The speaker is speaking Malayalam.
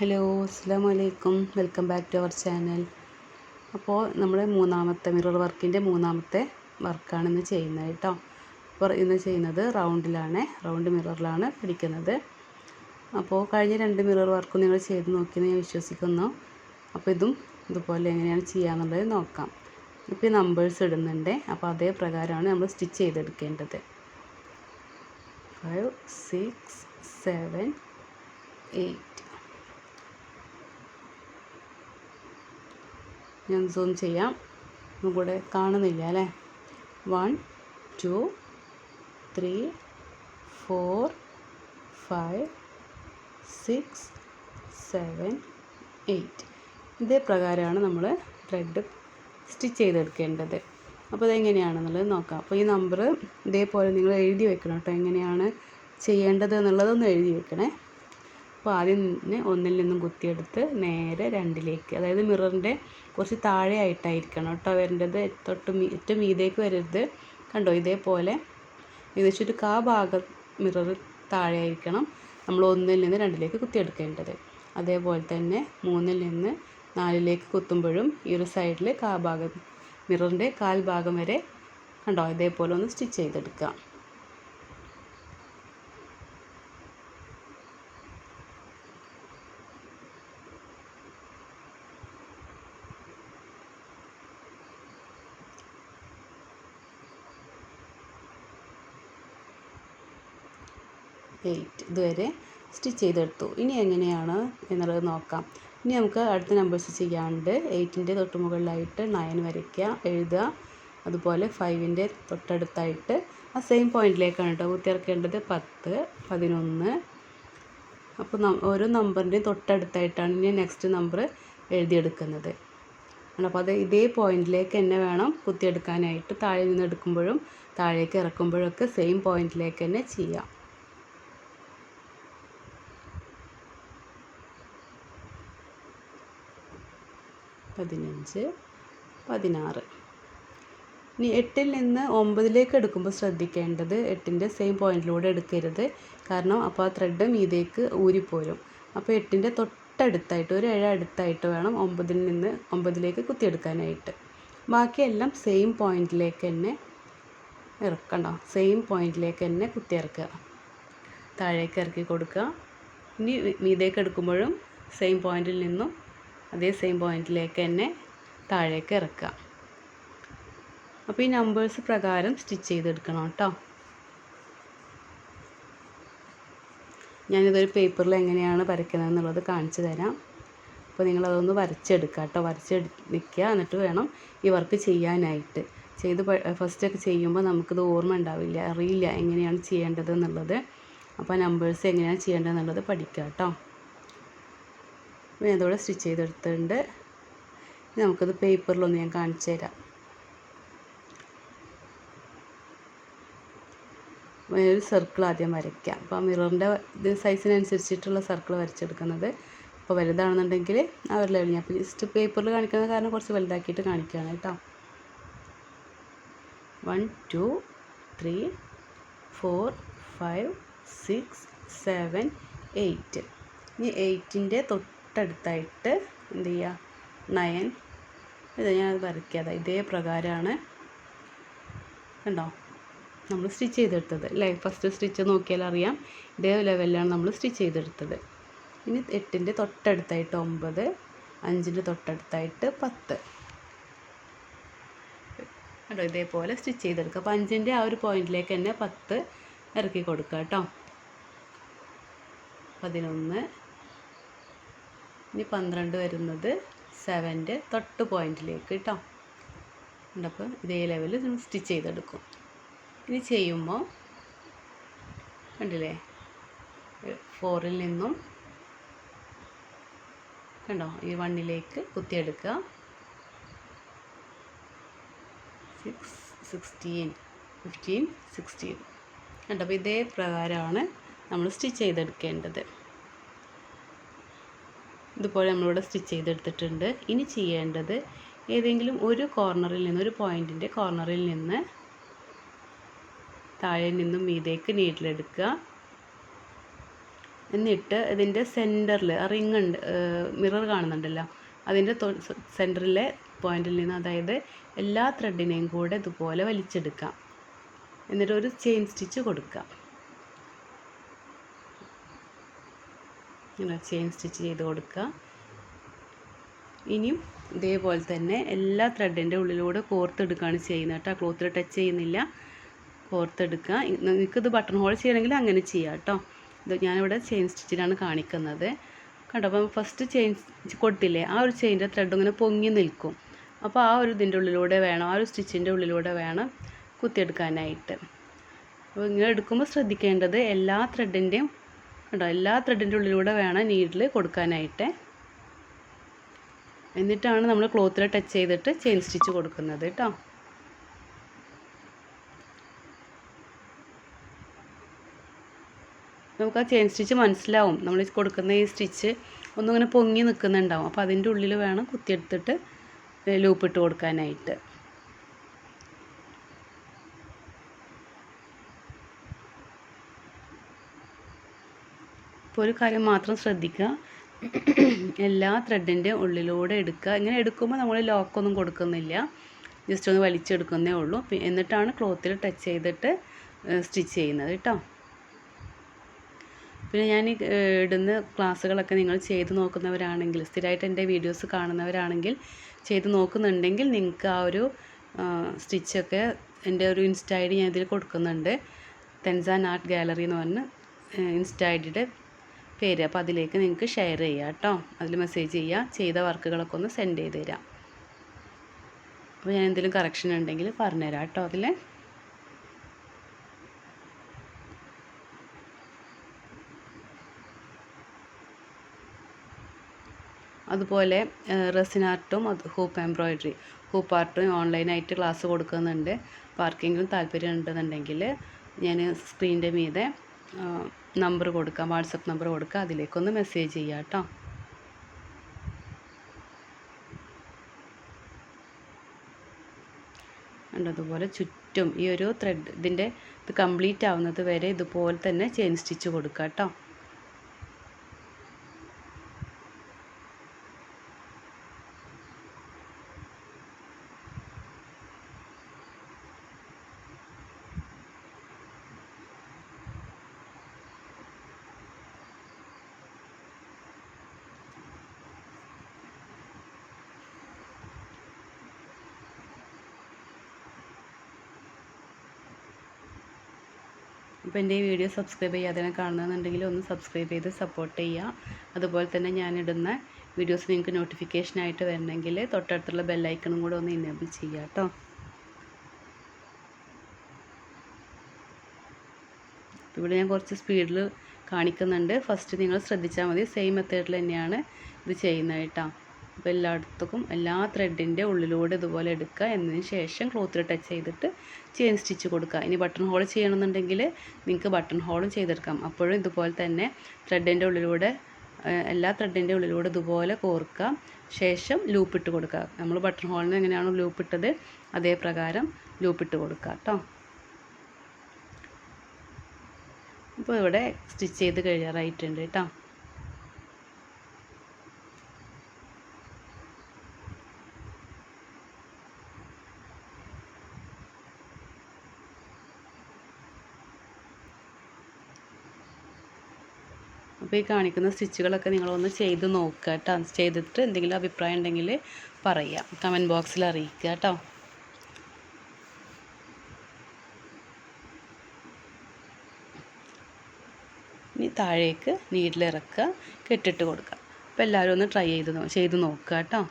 ഹലോ, അസ്സലാമു അലൈക്കും. Welcome back to our channel. അപ്പോൾ നമ്മുടെ മൂന്നാമത്തെ മിറർ വർക്കിൻ്റെ മൂന്നാമത്തെ വർക്കാണ് ഇന്ന് ചെയ്യുന്നത് കേട്ടോ. അപ്പോൾ ഇന്ന് ചെയ്യുന്നത് റൗണ്ട് മിററിലാണ് പിടിക്കുന്നത്. അപ്പോൾ കഴിഞ്ഞ 2 മിറർ വർക്കും നിങ്ങൾ ചെയ്ത് നോക്കിയെന്ന് ഞാൻ വിശ്വസിക്കുന്നു. അപ്പോൾ ഇതുപോലെ എങ്ങനെയാണ് ചെയ്യാന്നുള്ളത് നോക്കാം. ഇപ്പോൾ ഈ നമ്പേഴ്സ് ഇടുന്നുണ്ട്. അപ്പോൾ അതേ പ്രകാരമാണ് നമ്മൾ സ്റ്റിച്ച് ചെയ്തെടുക്കേണ്ടത്. 5 6 7 8. ഞാൻ സൂം ചെയ്യാം. കൂടെ കാണുന്നില്ല അല്ലേ. 1 2 3 4 5 6 7 8. ഇതേ പ്രകാരമാണ് നമ്മൾ ത്രെഡ് സ്റ്റിച്ച് ചെയ്തെടുക്കേണ്ടത്. അപ്പോൾ ഇതെങ്ങനെയാണെന്നുള്ളത് നോക്കാം. അപ്പോൾ ഈ നമ്പർ ഇതേപോലെ നിങ്ങൾ എഴുതി വെക്കണം കേട്ടോ. എങ്ങനെയാണ് ചെയ്യേണ്ടത് എന്നുള്ളതൊന്ന് എഴുതി വെക്കണേ. അപ്പോൾ ആദ്യം ഒന്നിൽ നിന്നും കുത്തിയെടുത്ത് നേരെ 2ലേക്ക്, അതായത് മിററിൻ്റെ കുറച്ച് താഴെ ആയിട്ടായിരിക്കണം കേട്ടോ വരേണ്ടത്. ഏറ്റവും മീതേക്ക് വരരുത്. കണ്ടോ, ഇതേപോലെ ഏകദേശം ഒരു ഭാഗം മിറർ താഴെ ആയിരിക്കണം നമ്മൾ 1ൽ നിന്ന് 2ലേക്ക് കുത്തിയെടുക്കേണ്ടത്. അതേപോലെ തന്നെ 3ൽ നിന്ന് 4ലേക്ക് കുത്തുമ്പോഴും ഈ ഒരു സൈഡിൽ ഭാഗം മിററിൻ്റെ ഭാഗം വരെ കണ്ടോ ഇതേപോലെ ഒന്ന് സ്റ്റിച്ച് ചെയ്തെടുക്കുക. ഇതുവരെ സ്റ്റിച്ച് ചെയ്തെടുത്തു. ഇനി എങ്ങനെയാണ് എന്നുള്ളത് നോക്കാം. ഇനി നമുക്ക് അടുത്ത നമ്പേഴ്സ് ചെയ്യാണ്ട് 8ൻ്റെ തൊട്ട് മുകളിലായിട്ട് 9 വരയ്ക്കുക, എഴുതുക. അതുപോലെ 5ൻ്റെ തൊട്ടടുത്തായിട്ട് ആ സെയിം പോയിന്റിലേക്കാണ് കേട്ടോ കുത്തിയിറക്കേണ്ടത്. 10 11. അപ്പോൾ ഓരോ നമ്പറിൻ്റെയും തൊട്ടടുത്തായിട്ടാണ് ഇനി നെക്സ്റ്റ് നമ്പർ എഴുതിയെടുക്കുന്നത്. അപ്പോൾ അത് ഇതേ പോയിന്റിലേക്ക് തന്നെ വേണം കുത്തിയെടുക്കാനായിട്ട്. താഴെ നിന്ന് എടുക്കുമ്പോഴും താഴേക്ക് ഇറക്കുമ്പോഴൊക്കെ സെയിം പോയിന്റിലേക്ക് തന്നെ ചെയ്യാം. 15 16. ഇനി 8ൽ നിന്ന് 9ലേക്ക് എടുക്കുമ്പോൾ ശ്രദ്ധിക്കേണ്ടത് 8ൻ്റെ സെയിം പോയിന്റിലൂടെ എടുക്കരുത്. കാരണം അപ്പോൾ ആ ത്രെഡ് മീതേക്ക് ഊരിപ്പോരും. അപ്പോൾ 8ൻ്റെ തൊട്ടടുത്തായിട്ട് ഒരു ഇഴ അടുത്തായിട്ട് വേണം 9ൽ നിന്ന് 9ലേക്ക് കുത്തിയെടുക്കാനായിട്ട്. ബാക്കിയെല്ലാം സെയിം പോയിന്റിലേക്ക് തന്നെ ഇറക്കണ്ടോ, സെയിം പോയിന്റിലേക്ക് തന്നെ കുത്തിയിറക്കുക. താഴേക്ക് ഇറക്കി കൊടുക്കുക. ഇനി മീതേക്ക് എടുക്കുമ്പോഴും സെയിം പോയിന്റിൽ നിന്നും അതേ സെയിം പോയിന്റിലേക്ക് തന്നെ താഴേക്ക് ഇറക്കുക. അപ്പോൾ ഈ നമ്പേഴ്സ് പ്രകാരം സ്റ്റിച്ച് ചെയ്തെടുക്കണം കേട്ടോ. ഞാനിതൊരു പേപ്പറിൽ എങ്ങനെയാണ് വരയ്ക്കുന്നത് എന്നുള്ളത് കാണിച്ചു തരാം. അപ്പോൾ നിങ്ങളതൊന്ന് വരച്ചെടുക്കുക കേട്ടോ. വരച്ചെടുക്കുക. എന്നിട്ട് വേണം ഈ വർക്ക് ചെയ്യാനായിട്ട്. ഫസ്റ്റൊക്കെ ചെയ്യുമ്പോൾ നമുക്കിത് ഓർമ്മ ഉണ്ടാവില്ല, അറിയില്ല എങ്ങനെയാണ് ചെയ്യേണ്ടത് എന്നുള്ളത്. അപ്പോൾ നമ്പേഴ്സ് എങ്ങനെയാണ് ചെയ്യേണ്ടത് എന്നുള്ളത് പഠിക്കുക കേട്ടോ. പിന്നെ അതോടെ സ്റ്റിച്ച് ചെയ്തെടുത്തിട്ടുണ്ട്. നമുക്കത് പേപ്പറിലൊന്ന് ഞാൻ കാണിച്ചു തരാം. ഒരു സർക്കിൾ ആദ്യം വരയ്ക്കാം. അപ്പോൾ മിററിൻ്റെ സൈസിനനുസരിച്ചിട്ടുള്ള സർക്കിൾ വരച്ചെടുക്കുന്നത്. അപ്പോൾ വലുതാണെന്നുണ്ടെങ്കിൽ ആ ഒരു ലെവലിൽ ഞാൻ ജസ്റ്റ് പേപ്പറിൽ കാണിക്കുന്ന കാരണം കുറച്ച് വലുതാക്കിയിട്ട് കാണിക്കുകയാണ് കേട്ടോ. 1 2 3 4 5 6 7 8. ഇനി 8ൻ്റെ തൊട്ടടുത്തായിട്ട് എന്ത് ചെയ്യുക, 9. ഇത് ഞാൻ വരയ്ക്കാതെ ഇതേ പ്രകാരമാണ് കണ്ടോ നമ്മൾ സ്റ്റിച്ച് ചെയ്തെടുത്തത് അല്ലേ. ഫസ്റ്റ് സ്റ്റിച്ച് നോക്കിയാൽ അറിയാം ഇതേ ലെവലിലാണ് നമ്മൾ സ്റ്റിച്ച് ചെയ്തെടുത്തത്. ഇനി 8ൻ്റെ തൊട്ടടുത്തായിട്ട് 9, 5ൻ്റെ തൊട്ടടുത്തായിട്ട് 10 കണ്ടോ ഇതേപോലെ സ്റ്റിച്ച് ചെയ്തെടുക്കുക. അപ്പോൾ 5ൻ്റെ ആ ഒരു പോയിന്റിലേക്ക് തന്നെ 10 ഇറക്കി കൊടുക്കുക കേട്ടോ. 11. ഇനി 12 വരുന്നത് 7ൻ്റെ തൊട്ട് പോയിന്റിലേക്ക് കേട്ടോ. അപ്പോൾ ഇതേ ലെവലിൽ നമ്മൾ സ്റ്റിച്ച് ചെയ്തെടുക്കും. ഇനി ചെയ്യുമ്പോൾ കണ്ടില്ലേ 4ൽ നിന്നും കണ്ടോ ഈ 1ലേക്ക് കുത്തിയെടുക്കുക. 6 16 15 16 കണ്ടോ. അപ്പോൾ ഇതേ പ്രകാരമാണ് നമ്മൾ സ്റ്റിച്ച് ചെയ്തെടുക്കേണ്ടത്. ഇതുപോലെ നമ്മളിവിടെ സ്റ്റിച്ച് ചെയ്തെടുത്തിട്ടുണ്ട്. ഇനി ചെയ്യേണ്ടത് ഏതെങ്കിലും ഒരു കോർണറിൽ നിന്ന്, ഒരു പോയിന്റിൻ്റെ കോർണറിൽ നിന്ന് താഴെ നിന്നും മീതേക്ക് നീഡിലെടുക്കുക. എന്നിട്ട് ഇതിൻ്റെ സെൻറ്ററിൽ ആ റിങ് ഉണ്ട്, മിറർ കാണുന്നുണ്ടല്ലോ, അതിൻ്റെ സെൻറ്ററിലെ പോയിന്റിൽ നിന്ന്, അതായത് എല്ലാ ത്രെഡിനെയും കൂടെ ഇതുപോലെ വലിച്ചെടുക്കാം. എന്നിട്ട് ഒരു ചെയിൻ സ്റ്റിച്ച് കൊടുക്കാം. ഇങ്ങനെ ചെയിൻ സ്റ്റിച്ച് ചെയ്ത് കൊടുക്കുക. ഇനിയും ഇതേപോലെ തന്നെ എല്ലാ ത്രെഡിൻ്റെ ഉള്ളിലൂടെ കോർത്തെടുക്കുകയാണ് ചെയ്യുന്നത് കേട്ടോ. ക്ലോത്തിൽ ടച്ച് ചെയ്യുന്നില്ല, കോർത്തെടുക്കുക. നിങ്ങൾക്കിത് ബട്ടൺ ഹോൾ ചെയ്യണമെങ്കിൽ അങ്ങനെ ചെയ്യാം കേട്ടോ. ഇത് ഞാനിവിടെ ചെയിൻ സ്റ്റിച്ചിലാണ് കാണിക്കുന്നത് കേട്ടോ. അപ്പം ഫസ്റ്റ് ചെയിൻ കൊടുത്തില്ലേ, ആ ഒരു ചെയിൻ്റെ ത്രെഡ് ഇങ്ങനെ പൊങ്ങി നിൽക്കും. അപ്പോൾ ആ ഒരു ഇതിൻ്റെ ഉള്ളിലൂടെ വേണം, ആ ഒരു സ്റ്റിച്ചിൻ്റെ ഉള്ളിലൂടെ വേണം കുത്തിയെടുക്കാനായിട്ട്. അപ്പോൾ ഇങ്ങനെ എടുക്കുമ്പോൾ ശ്രദ്ധിക്കേണ്ടത് എല്ലാ ത്രെഡിൻ്റെയും കേട്ടോ, എല്ലാ ത്രെഡിൻ്റെ ഉള്ളിലൂടെ വേണം നീഡിൽ കൊടുക്കാനായിട്ട്. എന്നിട്ടാണ് നമ്മൾ ക്ലോത്തിൽ ടച്ച് ചെയ്തിട്ട് ചെയിൻ സ്റ്റിച്ച് കൊടുക്കുന്നത് കേട്ടോ. നമുക്ക് ആ ചെയിൻ സ്റ്റിച്ച് മനസ്സിലാവും, നമ്മൾ കൊടുക്കുന്ന ഈ സ്റ്റിച്ച് ഒന്നിങ്ങനെ പൊങ്ങി നിൽക്കുന്നുണ്ടാവും. അപ്പോൾ അതിൻ്റെ ഉള്ളിൽ വേണം കുത്തിയെടുത്തിട്ട് ലൂപ്പിട്ട് കൊടുക്കാനായിട്ട്. ഇപ്പോൾ ഒരു കാര്യം മാത്രം ശ്രദ്ധിക്കുക, എല്ലാ ത്രെഡിൻ്റെ ഉള്ളിലൂടെ എടുക്കുക. ഇങ്ങനെ എടുക്കുമ്പോൾ നമ്മൾ ലോക്കൊന്നും കൊടുക്കുന്നില്ല, ജസ്റ്റ് ഒന്ന് വലിച്ചെടുക്കുന്നേ ഉള്ളൂ. എന്നിട്ടാണ് ക്ലോത്തിൽ ടച്ച് ചെയ്തിട്ട് സ്റ്റിച്ച് ചെയ്യുന്നത് കേട്ടോ. പിന്നെ ഞാൻ ഇടുന്ന ക്ലാസ്സുകളൊക്കെ നിങ്ങൾ ചെയ്ത് നോക്കുന്നവരാണെങ്കിൽ, സ്ഥിരമായിട്ട് എൻ്റെ വീഡിയോസ് കാണുന്നവരാണെങ്കിൽ, ചെയ്ത് നോക്കുന്നുണ്ടെങ്കിൽ നിങ്ങൾക്ക് ആ ഒരു സ്റ്റിച്ചൊക്കെ എൻ്റെ ഒരു ഇൻസ്റ്റ ഐ ഡി ഞാൻ ഇതിൽ കൊടുക്കുന്നുണ്ട്. തെൻസാൻ ആർട്ട് ഗാലറി എന്ന് പറഞ്ഞ് ഇൻസ്റ്റ ഐ ഡിയുടെ പേര്. അപ്പോൾ അതിലേക്ക് നിങ്ങൾക്ക് ഷെയർ ചെയ്യാം കേട്ടോ. അതിൽ മെസ്സേജ് ചെയ്യുക, ചെയ്ത വർക്കുകളൊക്കെ ഒന്ന് സെൻഡ് ചെയ്ത് തരാം. അപ്പോൾ ഞാൻ എന്തെങ്കിലും കറക്ഷൻ ഉണ്ടെങ്കിൽ പറഞ്ഞുതരാം കേട്ടോ. അതിൽ അതുപോലെ റെസിൻ ആർട്ടും ഹൂപ്പ് എംബ്രോയിഡറി, ഹൂപ്പ് ആർട്ടും ഓൺലൈനായിട്ട് ക്ലാസ് കൊടുക്കുന്നുണ്ട്. അപ്പോൾ ആർക്കെങ്കിലും താല്പര്യം ഉണ്ടെന്നുണ്ടെങ്കിൽ ഞാൻ സ്ക്രീനിൻ്റെ മീതെ നമ്പർ കൊടുക്കാം, വാട്സപ്പ് നമ്പർ കൊടുക്കാം, അതിലേക്കൊന്ന് മെസ്സേജ് ചെയ്യാം കേട്ടോ. അതുപോലെ ചുറ്റും ഈ ഒരു ത്രെഡ് ഇത് കംപ്ലീറ്റ് ആവുന്നത് വരെ ഇതുപോലെ തന്നെ ചെയിൻ സ്റ്റിച്ച് കൊടുക്കുക കേട്ടോ. അപ്പോൾ എൻ്റെ ഈ വീഡിയോ സബ്സ്ക്രൈബ് ചെയ്യാതെ കാണുന്നുണ്ടെങ്കിൽ ഒന്ന് സബ്സ്ക്രൈബ് ചെയ്ത് സപ്പോർട്ട് ചെയ്യുക. അതുപോലെ തന്നെ ഞാനിടുന്ന വീഡിയോസ് നിങ്ങൾക്ക് നോട്ടിഫിക്കേഷനായിട്ട് വരണമെങ്കിൽ തൊട്ടടുത്തുള്ള ബെല്ലൈക്കണും കൂടെ ഒന്ന് ഇനേബിൾ ചെയ്യുക കേട്ടോ. ഇവിടെ ഞാൻ കുറച്ച് സ്പീഡിൽ കാണിക്കുന്നുണ്ട്. ഫസ്റ്റ് നിങ്ങൾ ശ്രദ്ധിച്ചാൽ മതി, സെയിം മെത്തേഡിൽ തന്നെയാണ് ഇത് ചെയ്യുന്നത് കേട്ടോ. അപ്പോൾ എല്ലായിടത്തും എല്ലാ ത്രെഡിൻ്റെ ഉള്ളിലൂടെ ഇതുപോലെ എടുക്കുക. എന്നതിന് ശേഷം ക്ലോത്തിൽ ടച്ച് ചെയ്തിട്ട് ചെയിൻ സ്റ്റിച്ച് കൊടുക്കുക. ഇനി ബട്ടൺ ഹോൾ ചെയ്യണമെന്നുണ്ടെങ്കിൽ നിങ്ങൾക്ക് ബട്ടൺ ഹോളും ചെയ്തെടുക്കാം. അപ്പോഴും ഇതുപോലെ തന്നെ ത്രെഡിൻ്റെ ഉള്ളിലൂടെ എല്ലാ ത്രെഡിൻ്റെ ഉള്ളിലൂടെ ഇതുപോലെ കോർക്കുക. ശേഷം ലൂപ്പിട്ട് കൊടുക്കുക. നമ്മൾ ബട്ടൺ ഹോളിന് എങ്ങനെയാണോ ലൂപ്പിട്ടത് അതേ പ്രകാരം ലൂപ്പിട്ട് കൊടുക്കുക കേട്ടോ. ഇപ്പോൾ ഇവിടെ സ്റ്റിച്ച് ചെയ്ത് കഴിയാറായിട്ടുണ്ട് കേട്ടോ. അപ്പോൾ ഈ കാണിക്കുന്ന സ്റ്റിച്ചുകളൊക്കെ നിങ്ങളൊന്ന് ചെയ്ത് നോക്കുക കേട്ടോ. ചെയ്തിട്ട് എന്തെങ്കിലും അഭിപ്രായം ഉണ്ടെങ്കിൽ പറയാം, കമൻറ്റ് ബോക്സിൽ അറിയിക്കുക കേട്ടോ. ഇനി താഴേക്ക് നീഡിലിറക്കുക, കെട്ടിട്ട് കൊടുക്കുക. അപ്പോൾ എല്ലാവരും ഒന്ന് ചെയ്ത് നോക്കുക കേട്ടോ.